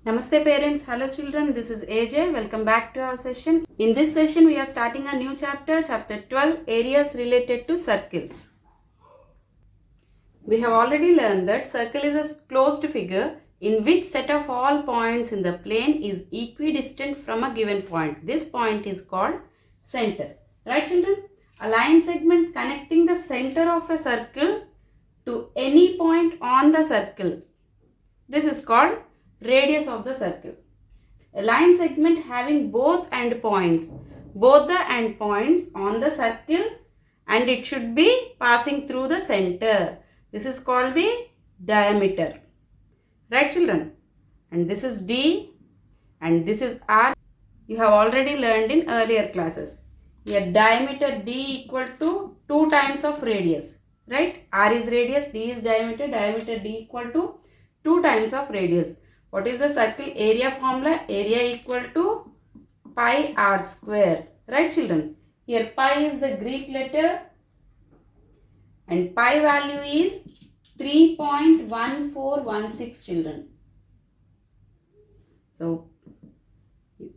Namaste parents, hello children, this is AJ. Welcome back to our session. In this session we are starting a new chapter, chapter 12, areas related to circles. We have already learned that circle is a closed figure in which set of all points in the plane is equidistant from a given point. This point is called center. Right children? A line segment connecting the center of a circle to any point on the circle. This is called radius of the circle. A line segment having both the endpoints on the circle, and it should be passing through the center. This is called the diameter. Right children? And this is D and this is R. You have already learned in earlier classes. Here diameter D equal to 2 times of radius. Right? R is radius, D is diameter. Diameter D equal to 2 times of radius. What is the circle area formula? Area equal to pi r square. Right children? Here pi is the Greek letter and pi value is 3.1416 children. So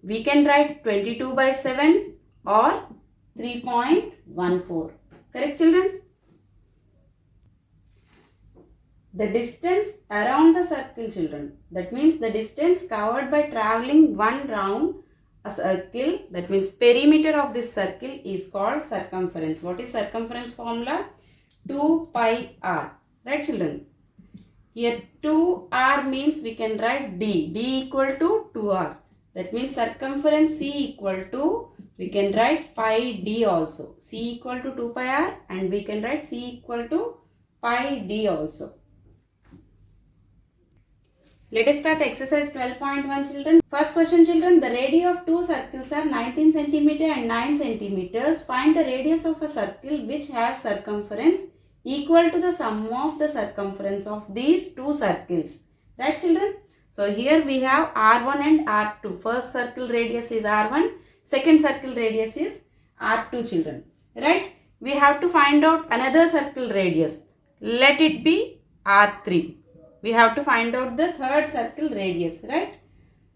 we can write 22/7 or 3.14. Correct children? The distance around the circle children, that means the distance covered by traveling one round a circle, that means perimeter of this circle is called circumference. What is circumference formula? 2 pi r. Right children? Here 2r means we can write D. D equal to 2r. That means circumference C equal to, we can write pi D also. C equal to 2 pi r and we can write C equal to pi D also. Let us start exercise 12.1 children. First question children, the radii of two circles are 19 cm and 9 cm. Find the radius of a circle which has circumference equal to the sum of the circumference of these two circles. Right children? So here we have R1 and R2. First circle radius is R1. Second circle radius is R2 children. Right? We have to find out another circle radius. Let it be R3. We have to find out the third circle radius, right?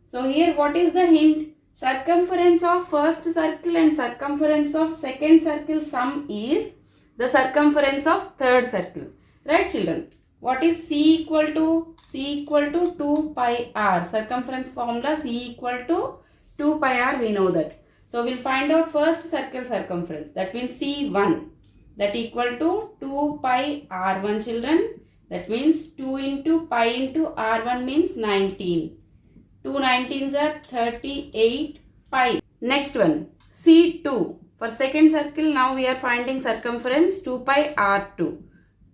So here what is the hint? Circumference of first circle and circumference of second circle sum is the circumference of third circle. Right children? What is C equal to? C equal to 2 pi r. Circumference formula C equal to 2 pi r, we know that. So we'll find out first circle circumference. That means C1. That equal to 2 pi r1 children. That means 2 into pi into r1 means 19. 2 19s are 38 pi. Next one, C2. For second circle, now we are finding circumference 2 pi r2.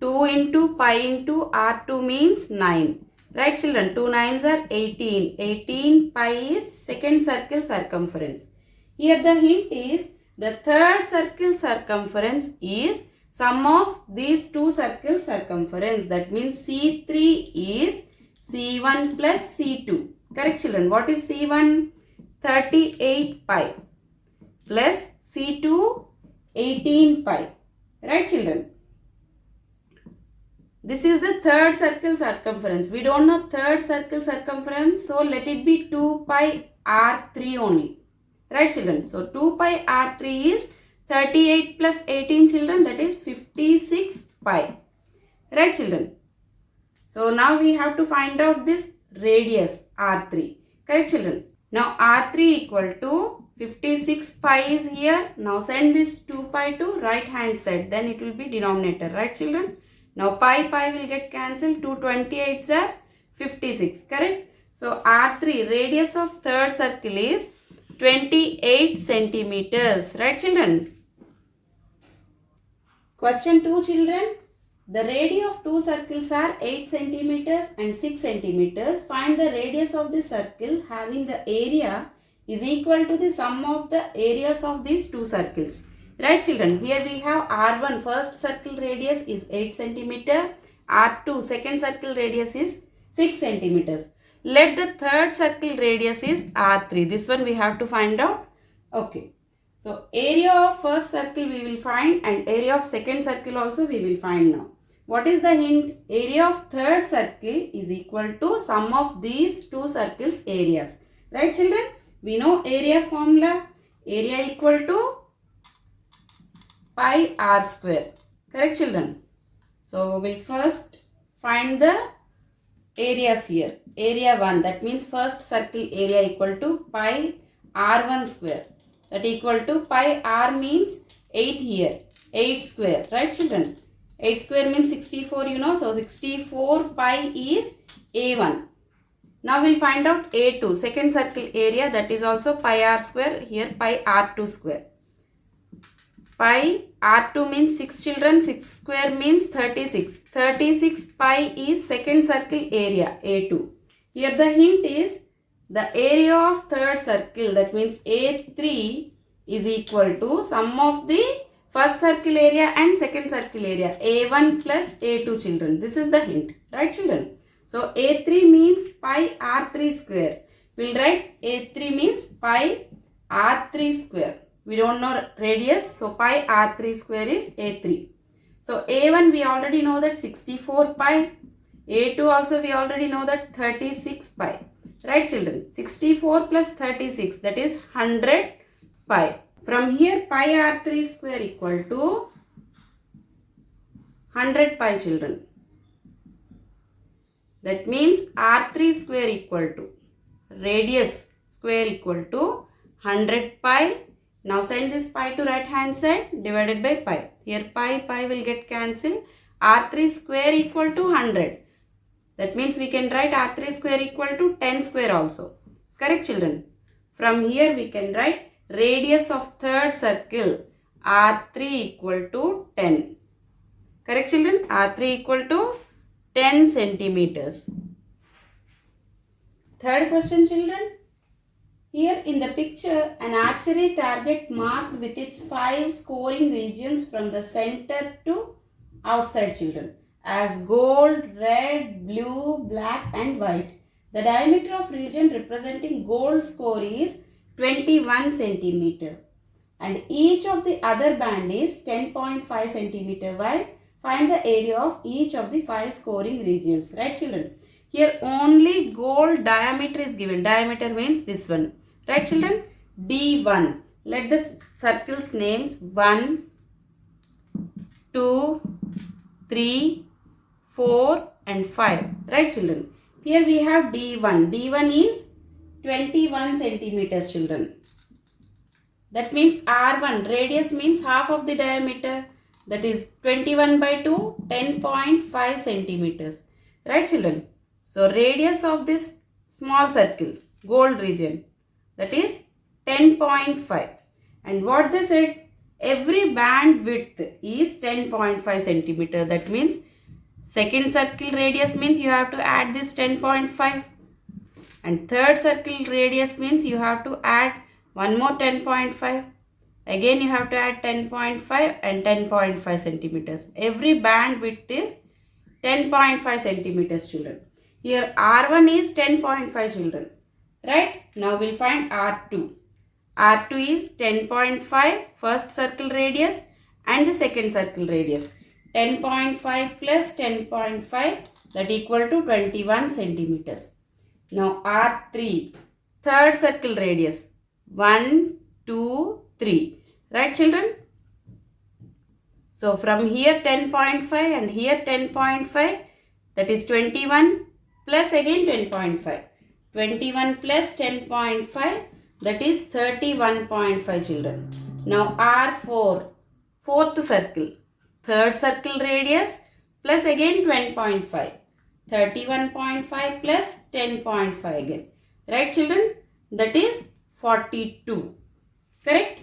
2 into pi into r2 means 9. Right children, 2 9s are 18. 18 pi is second circle circumference. Here the hint is the third circle circumference is sum of these two circle circumference. That means C3 is C1 plus C2. Correct children? What is C1? 38 pi plus C2 18 pi. Right children? This is the third circle circumference. We don't know third circle circumference, so let it be 2 pi r3 only. Right children? So 2 pi r3 is 38 plus 18 children, that is 56 pi. Right children? So now we have to find out this radius R3. Correct children? Now R3 equal to 56 pi is here. Now send this 2 pi to right hand side. Then it will be denominator. Right children? Now pi will get cancelled. 2 28s are 56. Correct? So R3 radius of third circle is 28 centimeters. Right children? Question 2 children. The radii of two circles are 8 centimeters and 6 centimeters. Find the radius of the circle having the area is equal to the sum of the areas of these two circles. Right children? Here we have R1 first circle radius is 8 centimeter. R2 second circle radius is 6 centimeters. Let the third circle radius is R3. This one we have to find out. Okay. So area of first circle we will find and area of second circle also we will find now. What is the hint? Area of third circle is equal to sum of these two circles areas. Right children? We know area formula. Area equal to pi r square. Correct children? So we'll first find the areas here. Area 1, that means first circle area equal to pi r1 square. That equal to pi r means 8 here. 8 square. Right children? 8 square means 64 you know. So 64 pi is A1. Now we'll find out A2. Second circle area, that is also pi r square. Here pi r2 square. Pi r2 means 6 children. 6 square means 36. 36 pi is second circle area A2. Here the hint is the area of third circle, that means A3 is equal to sum of the first circle area and second circle area A1 plus A2 children. This is the hint. Right children? So A3 means pi r3 square. We'll write A3 means pi r3 square. We don't know radius, so pi r3 square is A3. So A1 we already know that 64 pi. A2 also we already know that 36 pi. Right children? 64 plus 36, that is 100 pi. From here pi r3 square equal to 100 pi children. That means r3 square equal to radius square equal to 100 pi. Now send this pi to right hand side divided by pi. Here pi will get cancelled. R3 square equal to 100. That means we can write R3 square equal to 10 square also. Correct children? From here we can write radius of third circle R3 equal to 10. Correct children? R3 equal to 10 centimeters. Third question children. Here in the picture, an archery target marked with its 5 scoring regions from the center to outside children as gold, red, blue, black and white. The diameter of region representing gold score is 21 centimeter and each of the other band is 10.5 centimeter wide. Find the area of each of the 5 scoring regions. Right children? Here only gold diameter is given. Diameter means this one. Right children? D1. Let the circles names 1, 2, 3, 4 and 5. Right children? Here we have D1. D1 is 21 centimeters children. That means R1. Radius means half of the diameter. That is 21 by 2, 10.5 centimeters. Right children? So radius of this small circle, gold region, that is 10.5. And what they said? Every band width is 10.5 centimeter. That means second circle radius means you have to add this 10.5. And third circle radius means you have to add one more 10.5. Again you have to add 10.5 and 10.5 centimeters. Every band width is 10.5 centimeters children. Here R1 is 10.5 children. Right? Now we'll find R2. R2 is 10.5 first circle radius and the second circle radius. 10.5 plus 10.5, that equal to 21 centimeters. Now R3, third circle radius. 1, 2, 3. Right children? So from here 10.5 and here 10.5, that is 21 plus again 10.5. 21 plus 10.5, that is 31.5 children. Now R4, fourth circle. Third circle radius plus again 20.5. 31.5 plus 10.5 again. Right children? That is 42. Correct?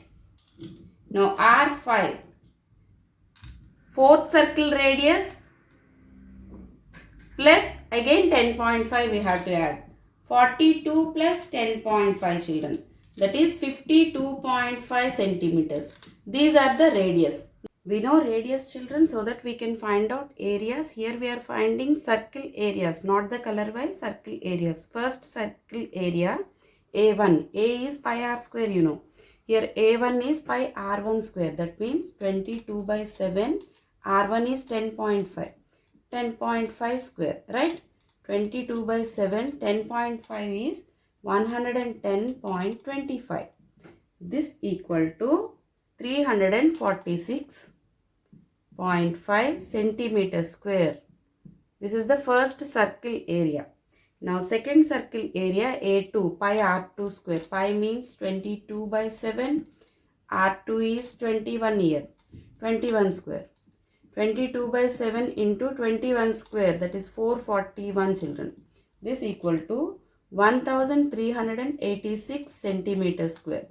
Now R5. Fourth circle radius plus again 10.5 we have to add. 42 plus 10.5 children. That is 52.5 centimeters. These are the radius. We know radius children so that we can find out areas. Here we are finding circle areas, not the color wise, circle areas. First circle area A1. A is pi r square you know. Here A1 is pi r1 square. That means 22 by 7. R1 is 10.5. 10.5 square, right? 22 by 7, 10.5 is 110.25. This equal to 346.5 centimeter square. This is the first circle area. Now second circle area A2, pi R2 square. Pi means 22 by 7. R2 is 21 here. 21 square. 22 by 7 into 21 square, that is 441 children. This equal to 1386 centimeter square.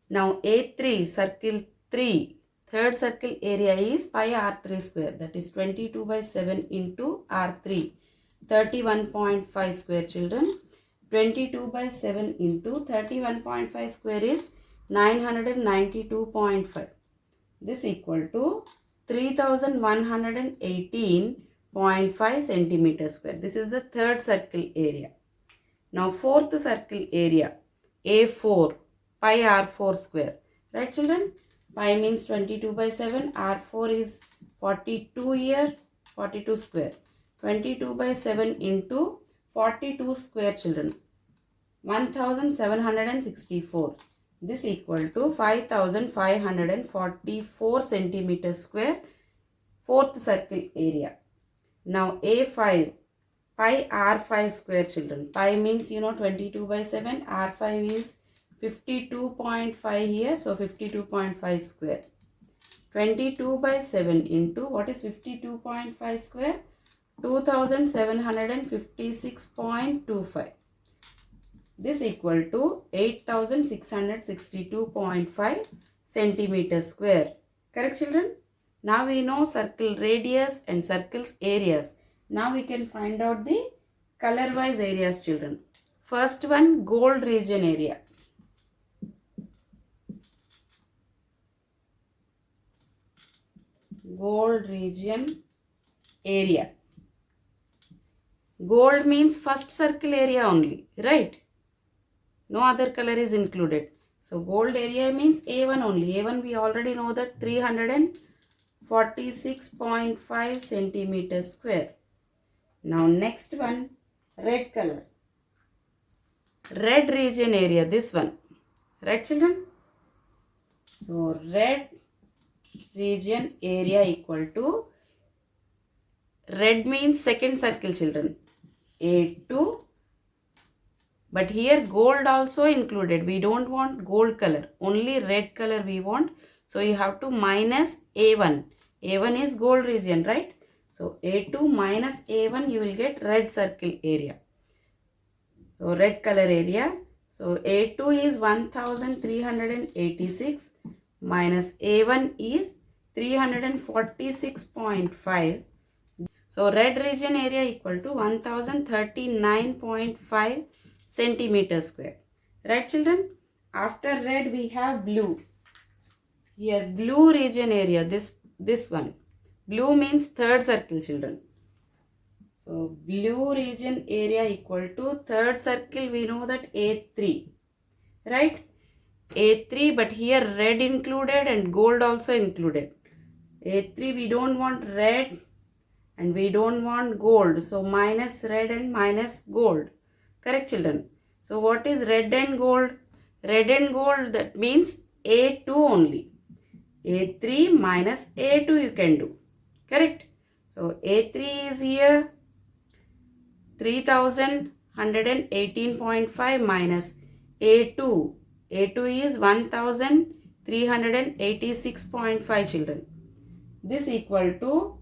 Now A3 circle 3, third circle area is pi R3 square, that is 22 by 7 into R3, 31.5 square children. 22 by 7 into 31.5 square is 992.5. This equal to 3118.5 centimeter square. This is the third circle area. Now fourth circle area A4, pi R4 square. Right children? Pi means 22 by 7. R4 is 42 here, 42 square. 22 by 7 into 42 square children. 1764. This equal to 5544 centimeter square, fourth circle area. Now A5, pi R5 square children. Pi means 22 by 7. R5 is 52.5 here. So 52.5 square. 22 by 7 into, what is 52.5 square? 2756.25. This equal to 8662.5 centimeter square. Correct children? Now we know circle radius and circles areas. Now we can find out the color wise areas children. First one, gold region area. Gold region area. Gold means first circle area only, right? No other color is included. So gold area means A1 only. A1 we already know that 346.5 centimeter square. Now next one, red color. Red region area, this one. Right children? So red region area equal to, red means second circle children. A2. But here gold also included. We don't want gold color. Only red color we want. So you have to minus A1. A1 is gold region, right? So A2 minus A1 you will get red circle area. So red color area. So A2 is 1386 minus A1 is 346.5. So red region area equal to 1039.5 centimeter square. Right children? After red we have blue. Here blue region area, this one. Blue means third circle children. So blue region area equal to third circle, we know that A3. Right? A3, but here red included and gold also included. A3 we don't want red and we don't want gold. So minus red and minus gold. Correct children? So what is red and gold? Red and gold, that means A2 only. A3 minus A2 you can do. Correct? So A3 is here 3118.5 minus A2. A2 is 1386.5 children. This equal to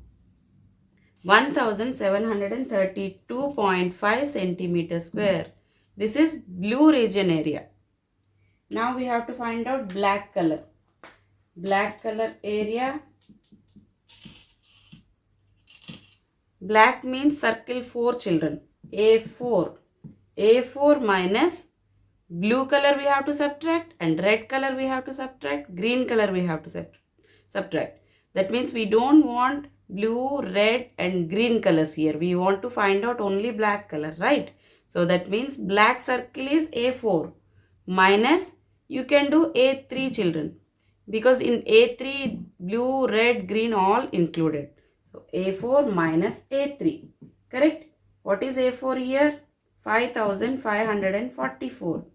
1732.5 centimeter square. This is blue region area. Now we have to find out black color. Black color area. Black means circle 4 children. A4. A4 minus blue color we have to subtract and red color we have to subtract. Green color we have to subtract. That means we don't want blue, red and green colors here. We want to find out only black color, right? So that means black circle is A4 minus, you can do A3 children, because in A3 blue, red, green all included. So So A4 minus A3. Correct? What is A4 here? 5544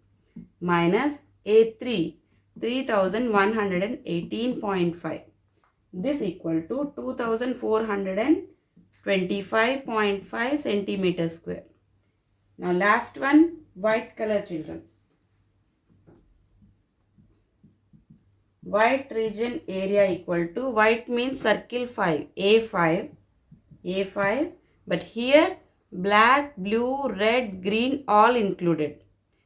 minus A3 3118.5. This equal to 2425.5 centimeters square. Now last one, white color children. White region area equal to, white means circle 5, A5, but here black, blue, red, green all included.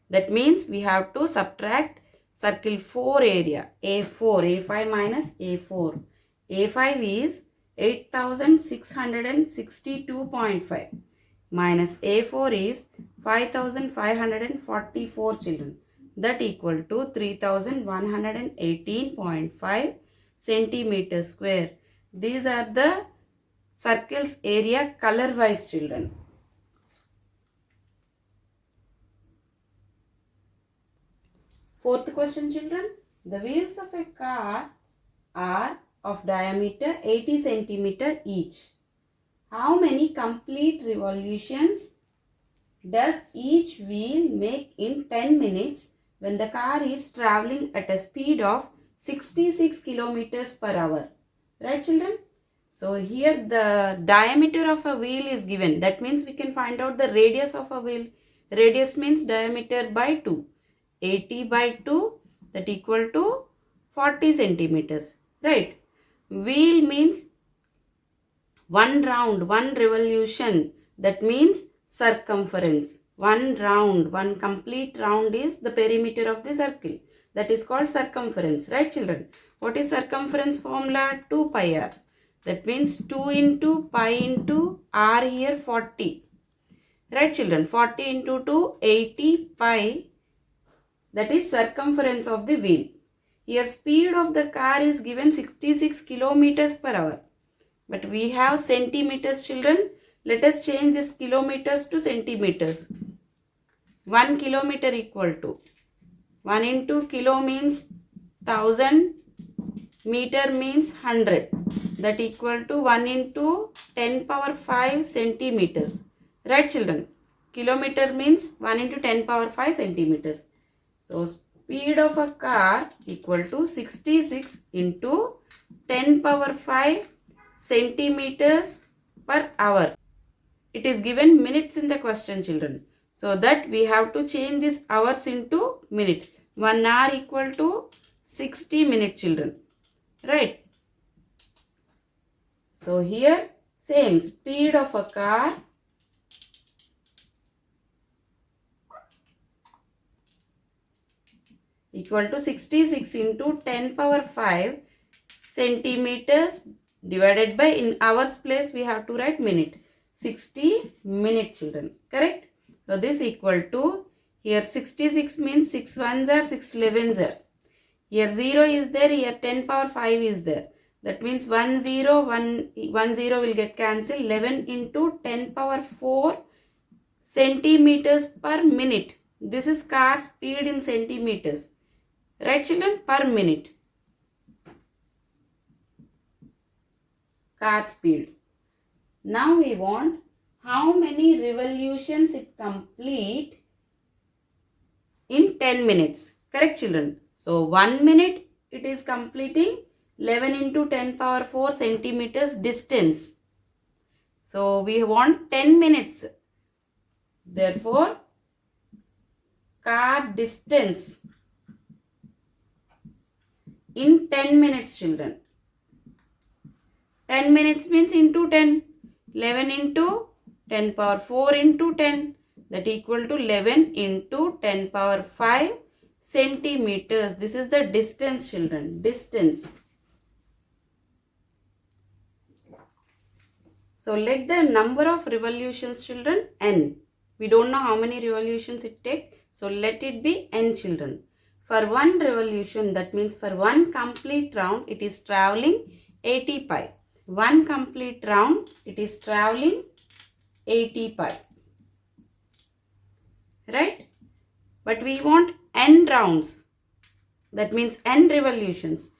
That means we have to subtract circle 4 area, A4, A5 minus A4. A5 is 8662.5 minus A4 is 5544 children. That equal to 3118.5 centimeters square. These are the circles area color wise children. Fourth question children. The wheels of a car are of diameter 80 centimeter each. How many complete revolutions does each wheel make in 10 minutes when the car is traveling at a speed of 66 kilometers per hour? Right children? So here the diameter of a wheel is given. That means we can find out the radius of a wheel. Radius means diameter by 2. 80 by 2, that equal to 40 centimeters. Right? Wheel means one round, one revolution. That means circumference. One round, one complete round is the perimeter of the circle. That is called circumference. Right children? What is circumference formula? 2 pi r. That means 2 into pi into r here 40. Right children? 40 into 2, 80 pi. That is circumference of the wheel. Here speed of the car is given 66 kilometers per hour. But we have centimeters children. Let us change this kilometers to centimeters. 1 kilometer equal to 1 into kilo means 1000, meter means 100. That equal to 1 into 10 power 5 centimeters. Right children? Kilometer means 1 into 10 power 5 centimeters. So speed of a car equal to 66 into 10 power 5 centimeters per hour. It is given minutes in the question children. So that we have to change this hours into minute. 1 hour equal to 60 minutes children. Right? So here same speed of a car equal to 66 into 10 power 5 centimeters divided by, in hours place we have to write minute. 60 minute children. Correct? So this equal to, here 66 means 6 ones are 6 11s are. Here 0 is there, here 10 power 5 is there. That means 1 0 will get cancelled. 11 into 10 power 4 centimeters per minute. This is car speed in centimeters. Right children? Per minute. Car speed. Now we want how many revolutions it complete in 10 minutes. Correct children? So 1 minute it is completing 11 into 10 power 4 centimeters distance. So we want 10 minutes. Therefore, car distance in 10 minutes children. 10 minutes means into 10. 11 into 10 power 4 into 10. That equal to 11 into 10 power 5 centimeters. This is the distance children. Distance. So let the number of revolutions children n. We don't know how many revolutions it takes. So let it be n children. For one revolution, that means for one complete round, it is traveling 80 pi. One complete round, it is traveling 80 pi. Right? But we want n rounds. That means n revolutions.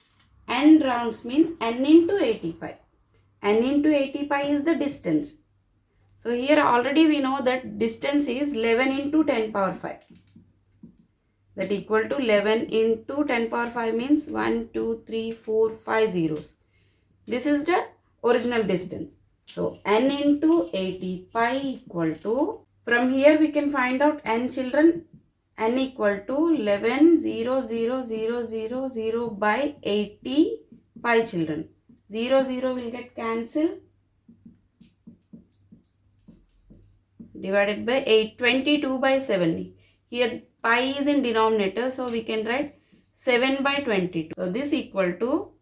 N rounds means n into 80 pi. n into 80 pi is the distance. So here already we know that distance is 11 into 10 power 5. That equal to 11 into 10 power 5 means 1, 2, 3, 4, 5 zeros. This is the original distance. So n into 80 pi equal to, from here we can find out n children, n equal to 11 0 0 0 0 0 by 80 pi children. 0 0 will get cancelled. Divided by 8, 22 by 70. Here pi is in denominator, so we can write 7 by 22. So this equal to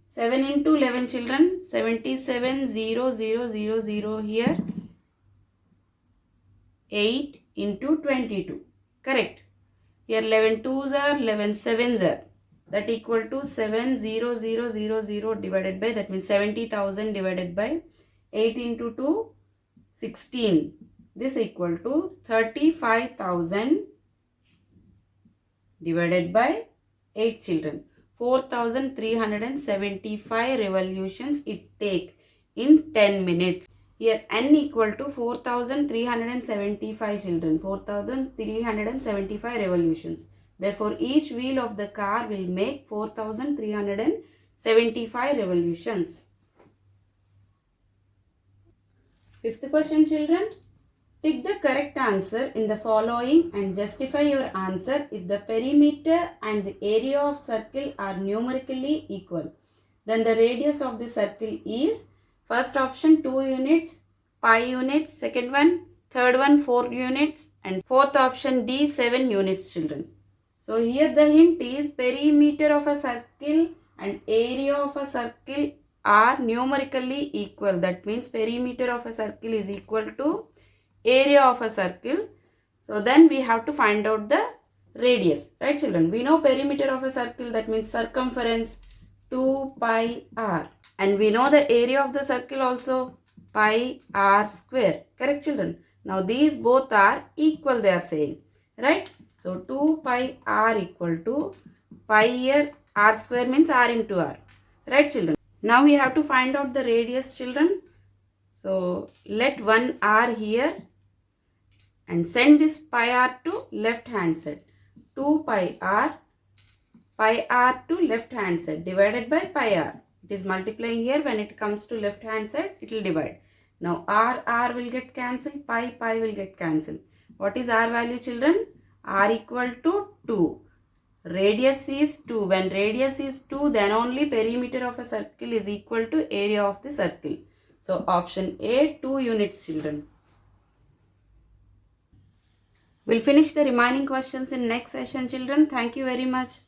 7 into 11 children, 77 0 0 0 0 here. 8 into 22. Correct. Here 11 2s are, 11 7s are. That equal to 7 0 0 0 0 divided by, that means 70,000 divided by 8 into 2. 16. This equal to 35,000 divided by 8 children. 4,375 revolutions it take in 10 minutes. Here n equal to 4,375 children. 4,375 revolutions. Therefore, each wheel of the car will make 4,375 revolutions. Fifth question children. Tick the correct answer in the following and justify your answer if the perimeter and the area of circle are numerically equal. Then the radius of the circle is, first option 2 units, pi units, second one, third one 4 units, and fourth option D 7 units children. So here the hint is perimeter of a circle and area of a circle are numerically equal. That means perimeter of a circle is equal to area of a circle. So then we have to find out the radius, right children? We know perimeter of a circle, that means circumference 2 pi r, and we know the area of the circle also, pi r square. Correct children? Now these both are equal, they are saying, right? So 2 pi r equal to pi here, r square means r into r, right children? Now we have to find out the radius children. So let one r here and send this pi r to left hand side. 2 pi r to left hand side divided by pi r. It is multiplying here. When it comes to left hand side, it will divide. Now r will get cancelled, pi will get cancelled. What is r value children? R equal to 2. Radius is 2. When radius is 2, then only perimeter of a circle is equal to area of the circle. So option A, 2 units children. We'll finish the remaining questions in next session children. Thank you very much.